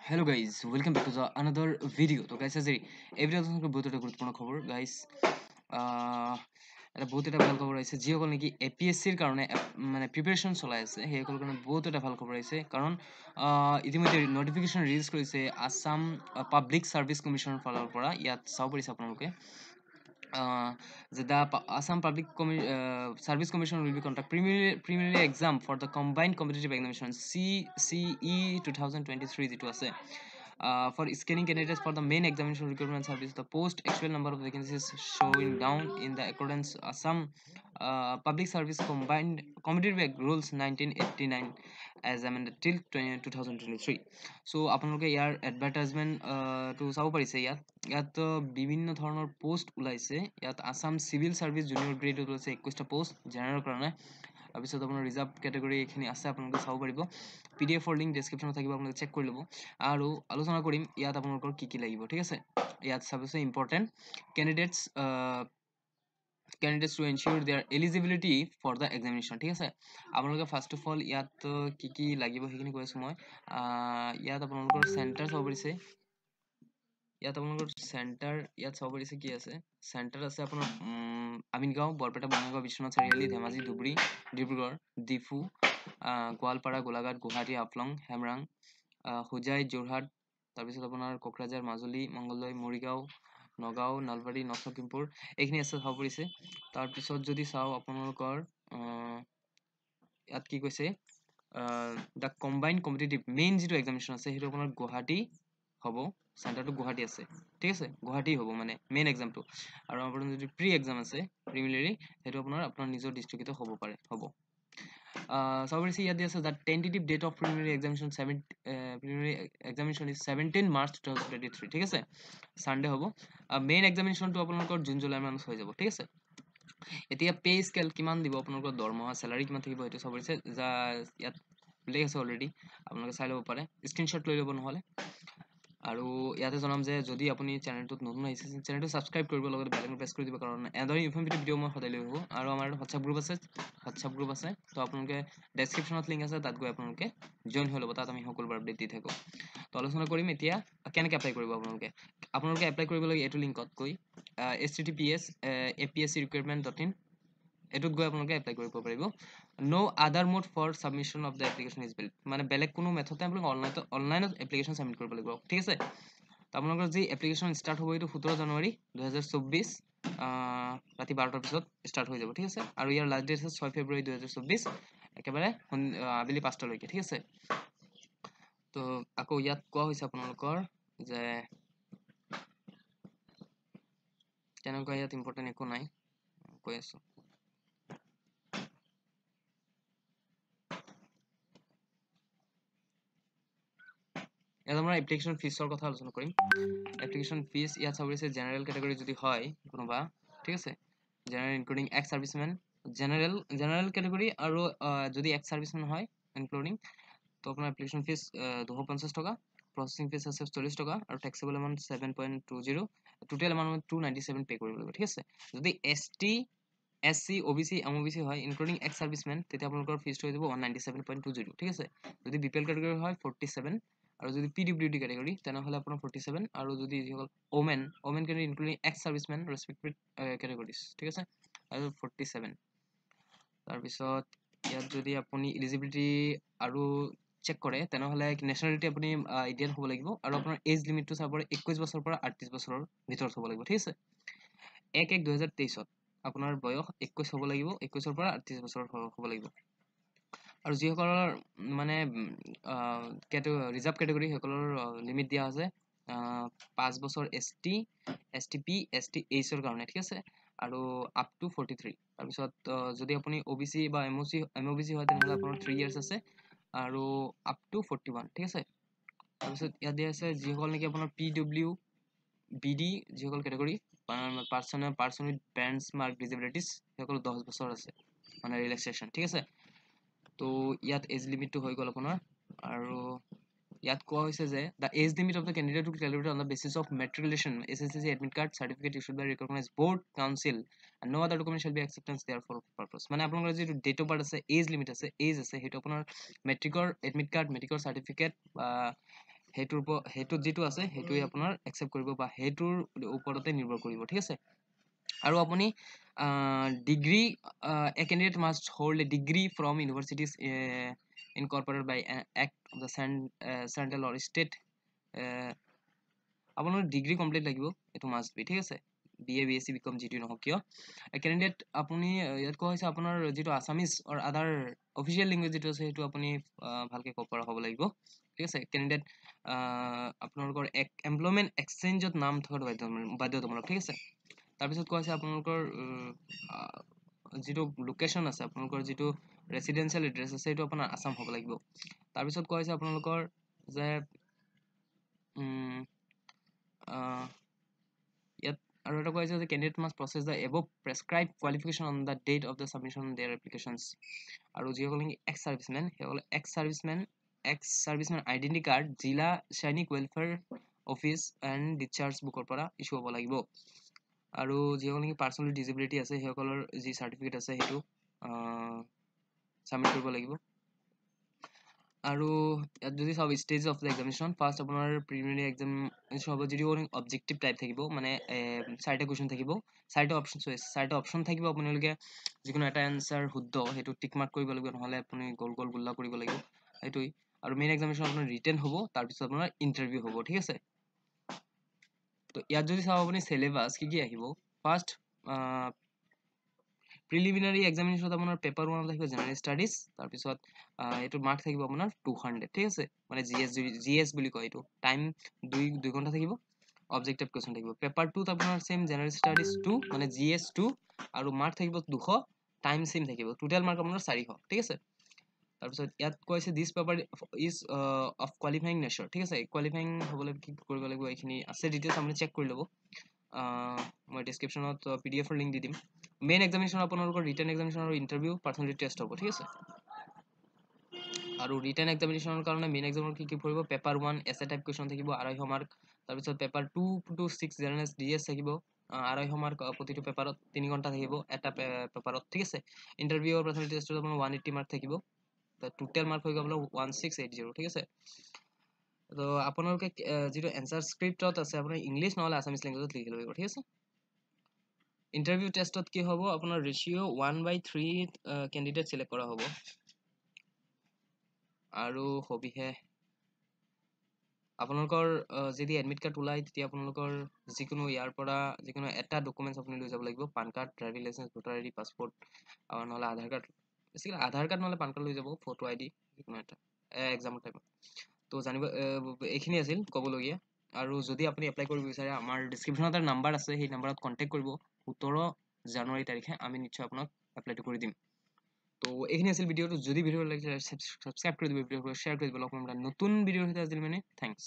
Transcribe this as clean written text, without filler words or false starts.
Hello guys, welcome back to the another video. তো guys আজি এই ভিডিওটো তোমাক বহুত এটা গুৰুত্বপূৰ্ণ খবৰ guys এটা বহুত এটা ভাল খবৰ আহিছে যিসকল নেকি এপিএসসিৰ কাৰণে মানে প্ৰিপাৰেচন চলাই আছে সেইসকলৰ কাৰণে বহুত এটা ভাল খবৰ আহিছে কাৰণ ইতিমধ্যে নটিফিকেশ্যন ৰিলিজ কৰিছে আসাম পাব্লিক সাৰ্ভিস কমিশনৰ ফালৰ পৰা ইয়াত চাব পাৰিছে আপোনালোকে the Assam Public Service Commission will be conduct preliminary exam for the combined competitive examination CCE 2023 যিটো আছে for scanning candidates for the main examination recruitment service. The post actual number of vacancies showing down in the accordance Assam Public Service Combined Competitive Act Rules 1989 as amended till 2023. So আপোনালোকে ইয়াৰ advertisement টো চাব পাৰিছে ইয়াত বিভিন্ন ধৰণৰ post ওলাইছে ইয়াত Assam civil service junior গ্ৰেডত ওলাইছে 21টা পোষ্ট জেনাৰেল কাৰণে তাৰপিছত আপোনাৰ ৰিজাৰ্ভ কেটেগৰী এইখিনি আছে আপোনালোকে চাব পাৰিব পিডিএফ লিংক ডেসক্ৰিপচনত থাকিব আপোনালোকে চেক কৰি ল'ব আৰু আলোচনা কৰিম ইয়াত আপোনালোকৰ কি কি লাগিব ঠিক আছে ইয়াত সবচে important candidates to ensure their eligibility for the examination ঠিক আছে আপোনালোকে ফাৰ্স্ট অফ অল ইয়াত কি কি লাগিব সেইখিনি কৈ আছো মই ইয়াত আপোনালোকৰ চেণ্টাৰ চাব পাৰিছে ইয়াত আপোনালোকৰ চেণ্টাৰ ইয়াত চাব পাৰিছে কি আছে চেণ্টাৰ আছে আপোনাৰ আমিনগাঁও বৰপেটা বঙাইগাঁও বিশ্বনাথ চাৰিআলি ধেমাজি ধুবুৰী ডিব্ৰুগড় ডিফু গোৱালপাৰা গোলাঘাট গুৱাহাটী হাফলং হেমৰাং হোজাই যোৰহাট তাৰপিছত আপোনাৰ কোকৰাঝাৰ মাজুলী মংগলদৈ মৰিগাঁও নগাঁও নলবাৰী নৰ্থ লখিমপুৰ এইখিনি আছে চাব পাৰিছে তাৰপিছত যদি চাওঁ আপোনালোকৰ ইয়াত কি কৈছে দ্য কম্বাইন্ড কম্পিটিটিভ মেইন যিটো এক্সামিনেশ্যন আছে সেইটো আপোনাৰ গুৱাহাটী হ'ব চেণ্টাৰটো গুৱাহাটী আছে ঠিক আছে গুৱাহাটী হ'ব মানে মেইন এক্সামটো আৰু আপোনাৰ যদি প্ৰি এক্সাম আছে প্ৰিলিমিনাৰী সেইটো আপোনাৰ নিজৰ ডিষ্ট্ৰিক্টতে হ'ব পাৰে হ'ব চাব পাৰিছে ইয়াত আছে the tentative date of preliminary examination preliminary examination is 17 March 2023 ঠিক আছে সানডে হ'ব মেইন এক্সামিনেশ্যনটো আপোনালোকৰ জুন জুলাই মানত হৈ যাব ঠিক আছে এতিয়া পে স্কেল কিমান দিব আপোনালোকৰ দৰমহা স্যালাৰি কিমান থাকিব সেইটো চাব পাৰিছে যা ইয়াত উল্লেখ আছে অলৰেডি আপোনালোকে চাই ল'ব পাৰে স্ক্ৰীনশ্বট লৈ ল'ব নহ'লে আৰু ইয়াতে জনাম যে যদি আপুনি চেনেলটোত নতুন আহিছে চেনেলটো সাবস্ক্ৰাইব কৰিব লগতে বেল আইকন প্ৰেছ কৰি দিব কাৰণ এনেদৰে ইনফৰ্মেটিভ ভিডিঅ' মই সদায় লৈ আহোঁ আৰু আমাৰ হোৱাটছআপ গ্ৰুপ আছে তো আপোনালোকে ডেছক্ৰিপশ্যনত লিংক আছে তাত গৈ আপোনালোকে জইন হৈ ল'ব তাত আমি সকলোবাৰ আপডেট দি থাকোঁ তো আলোচনা কৰিম এতিয়া কেনেকৈ এপ্লাই কৰিব আপোনালোকে এপ্লাই কৰিব লাগে এইটো লিংকত গৈ https apscrecruitment.in এটোত গৈ আপোনালোকে এপ্লাই কৰিব পাৰিব no other mode for submission of the application is build মানে বেলেগ কোনো মেথডে আপোনালোকে অনলাইনত এপ্লিকেশ্যন সাবমিট কৰিব লাগিব ঠিক আছে তো আপোনালোকৰ যি এপ্লিকেশ্যন ষ্টাৰ্ট হ'ব এইটো 17 জানুৱাৰী 2024 ৰাতি 12টাৰ পিছত ষ্টাৰ্ট হৈ যাব ঠিক আছে আৰু ইয়াৰ লাষ্ট ডেট আছে 6 ফেব্ৰুৱাৰী 2024 একেবাৰে আবেলি 5টা লৈকে ঠিক আছে তো আকৌ ইয়াত কোৱা হৈছে আপোনালোকৰ যে তেনেকুৱা ইয়াত ইম্পৰ্টেণ্ট একো নাই কৈ আছো ইয়াত আমৰা এপ্লিকেশন ফিসৰ কথা আলোচনা কৰিম এপ্লিকেশন ফিস ইয়াত চাব পাৰিছে জেনাৰেল ক্যাটাগৰী যদি হয় কোনোবা ঠিক আছে general including x সাৰ্ভিসম্যান general category আৰু যদি এক্স সাৰ্ভিসম্যান হয় ইনক্লুডিং তো আপোনাৰ এপ্লিকেশন ফিস 250 টকা প্ৰসেসিং ফিস আছে 40 টকা আৰু taxable amount 7.20 total amount 297 pay কৰিব লাগিব ঠিক আছে যদি এসটি SC OBC MOBC হয় ইনক্লুডিং এক্স সাৰ্ভিসম্যান তেতিয়া আপোনালোকৰ ফিস হৈ যাব 197.20 ঠিক আছে যদি বিপিএল ক্যাটাগৰী হয় 47 আৰু যদি পিডব্লিউডি ক্যাটাগৰী তেনেহলে আপোনাৰ 47 আৰু যদি যিসকল ওমেন ক্যাটাগৰী ইনক্লুডিং এক্স সাৰ্ভিসম্যান ৰেসপেক্টিভ ক্যাটাগৰীজ ঠিক আছে আৰু 47 তাৰ পিছত ইয়াত যদি আপুনি এলিজিবিলিটি আৰু চেক কৰে তেনেহলে নেশনালিটি আপুনি ইণ্ডিয়ান হ'ব লাগিব আৰু আপোনাৰ এজ লিমিটটো চাব 21 বছৰৰ পৰা 38 বছৰৰ ভিতৰত হ'ব লাগিব ঠিক আছে 1/1/2023 আপোনাৰ বয়স 21 হ'ব লাগিব 21ৰ পৰা 38 বছৰ হ'ব লাগিব আৰু যিসকলৰ মানে ৰিজাৰ্ভ ক্যাটাগৰী সকলৰ লিমিট দিয়া আছে 5 বছৰ ST STP STH কাৰণে ঠিক আছে আৰু আপ টু 43 তাৰ পিছত যদি আপুনি OBC বা MOBC হয় তেনেহলে আপোনাৰ 3 ইয়াৰ্স আছে আৰু আপ টু 41 ঠিক আছে তাৰ পিছত ইয়াত দিয়া আছে যিসকল নেকি আপোনাৰ PWBD যিসকল ক্যাটাগৰী পাৰ্সন উইথ বেঞ্চমাৰ্ক ডিসেবিলিটিজ সকল 10 বছৰ আছে মানে ৰিলেক্সেশন ঠিক আছে তো ইয়াত এজ লিমিটটো হৈ গ'ল আপোনাৰ আৰু ইয়াত কোৱা হৈছে যে the age limit of the candidate to be calculated on the basis of matriculation SSC admit card certificate issued by recognized board council and no other document shall be acceptance therefore purpose মানে আপোনালোকৰ যে date of birth আছে as limit আছে as আছে হেতু আপোনাৰ মেট্ৰিকৰ admit card মেট্ৰিকৰ সাৰ্টিফিকেট হেতুত যেটো আছে হেতুই আপোনাৰ একসেপ্ট কৰিব বা হেতুৰ ওপৰতে নিৰ্ভৰ কৰিব ঠিক আছে আৰু আপুনি degree a candidate must hold a degree from universities incorporated by an act of the central or state আপোনাৰ ডিগ্ৰী কমপ্লিট লাগিব এটো মাস্ট বি ঠিক আছে BA BSc BCom যেটো নহওক কিয় ক্যান্ডিডেট আপুনি ইয়াত কোৱা হৈছে আপোনাৰ যেটো আসামিজ অৰ আদাৰ অফিচিয়েল ল্যাঙ্গুৱেজ যেটো আছে হেতু আপুনি ভালকে ক'ব পৰা হ'ব লাগিব ঠিক আছে ক্যান্ডিডেট আপোনালোকৰ এমপ্লয়মেন্ট এক্সচেঞ্জত নাম থকাৰ বাধ্যতামূলক ঠিক আছে তাৰ পিছত কোৱা হৈছে আপোনালোকৰ যেটো লোকেশন আছে আপোনালোকৰ যেটো ৰেসিডেন্সিয়েল এড্ৰেছ আছে হেতু আপোনাৰ আসাম হ'ব লাগিব তাৰ পিছত কোৱা হৈছে আপোনালোকৰ যে yet আৰু এটা কৈছে যে candidate must process the above prescribed qualification on the date of the submission of their applications আৰু যিসকল ex serviceman identity card জিলা সৈনিক welfare office and discharge book পৰা ইস্যু হ'ব লাগিব আৰু যিসকল পাৰ্সোনাল ডিসেবিলিটি আছে সেইসকলৰ যি সাৰ্টিফিকেট আছে হেতু সাবমিট কৰিব লাগিব আৰু ইয়াত যদি সব stage of the examination first আপোনাৰ প্ৰিলিমিনাৰী এক্সামিনেশন হ'ব যেটো অবজেক্টিভ টাইপ থাকিব মানে চাৰিটা কোৱেশ্চন থাকিব চাৰিটা অপচন থাকিব আপোনালোকে যিকোনো এটা আনসাৰ শুদ্ধ হেতু টিক মাৰ্ক কৰিব লাগিব নহলে আপুনি গোল গোল গুল্লা কৰিব লাগিব হেতুই আৰু মেইন এক্সামিনেশন আপোনাৰ ৰিটেন হ'ব তাৰ পিছত আপোনাৰ ইন্টাৰভিউ হ'ব ঠিক আছে তো ইয়াত যদি চাও আপুনি সিলেবাস কি আহিব ফার্স্ট প্ৰিলিমিনাৰী এক্সামিনেশনত আপোনাৰ পেপাৰ 1 থাকিব জেনাৰেল ষ্টাডিজ তাৰ পিছত এটো মাৰ্ক থাকিব আপোনাৰ 200 ঠিক আছে মানে জিএস বুলি কয় এটো টাইম 2 ঘন্টা থাকিব অবজেক্টিভ কোৱেশ্চন থাকিব পেপাৰ 2 ত আপোনাৰ সেম জেনাৰেল ষ্টাডিজ 2 মানে জিএস 2 আৰু মাৰ্ক থাকিব 200 টাইম সেম থাকিব টোটাল মাৰ্ক আপোনাৰ 400 ঠিক আছে তাৰ পিছত ইয়াত কৈছে this paper is of qualifying nature ঠিক আছে কোৱালিফাইং হ'বলৈ কি কৰিব লাগিব এইখিনি আছে ডিটেইলছ আপুনি চেক কৰি ল'ব মই ডেসক্ৰিপশনত পিডিএফ ৰ লিংক দি দিম মেইন এক্সামিনেশন আপোনালোকৰ ৰিটেন এক্সামিনেশন আৰু ইন্টাৰভিউ পাৰ্সোনালিটি টেষ্ট হ'ব ঠিক আছে আৰু ৰিটেন এক্সামিনেশনৰ কাৰণে মেইন এক্সামৰ কি পৰিব পেপাৰ 1 এসে টাইপ কোৱেশ্চন থাকিব 250 মাৰ্ক তাৰ পিছত পেপাৰ 2 to 6 জেনাৰেল ডিএস থাকিব 250 মাৰ্ক প্ৰতিটো পেপাৰত 3 ঘন্টা থাকিব এটা পেপাৰত ঠিক আছে ইন্টাৰভিউৰ পাৰ্সোনালিটি টেষ্টত আপোনাৰ 180 মাৰ্ক থাকিব টোটাল মাৰ্ক হৈ গ'ল 1680 ঠিক আছে তো আপোনালোকে যেটো এনসাৰ স্ক্ৰিপ্টত আছে আপোনাৰ ইংলিশ নহলে আসামিজ ল্যাঙ্গুৱেজত লিখি লব ঠিক আছে ইন্টাৰভিউ টেষ্টত কি হ'ব আপোনাৰ ৰেশিও 1/3 ক্যান্ডিডেট সিলেক্ট কৰা হ'ব আৰু হবিহে আপোনালোকৰ যদি এডমিট কাৰ্ড ওলাই তেতিয়া আপোনালোকৰ যিকোনো ইয়াৰ পৰা যিকোনো এটা ডকুমেন্টস আপুনি লৈ যাব লাগিব PAN card driving licence voter ID passport নহলে আধাৰ কাৰ্ড বেছিকৈ আধাৰ কাৰ্ড নহলে পান কাৰ্ড লৈ যাব ফটো আইডি যিকোনো এটা এক্সামৰ টাইমত তো জানিব এইখিনি আছিল ক'বলগীয়া আৰু যদি আপুনি এপ্লাই কৰিব বিচাৰে আমাৰ ডেসক্ৰিপশনত এটা নাম্বাৰ আছে সেই নাম্বাৰত কন্টাক্ট কৰিব 17 জানুৱাৰী তাৰিখে আমি নিশ্চয় আপোনাক এপ্লাইটো কৰি দিম তো এইখিনি আছিল ভিডিওটো যদি ভিডিও লাগিছে সাবস্ক্ৰাইব কৰি দিব ভিডিওটো শেয়াৰ কৰি দিব লগক নতুন ভিডিওৰ সৈতে আজিলৈ মানে থ্যাঙ্কস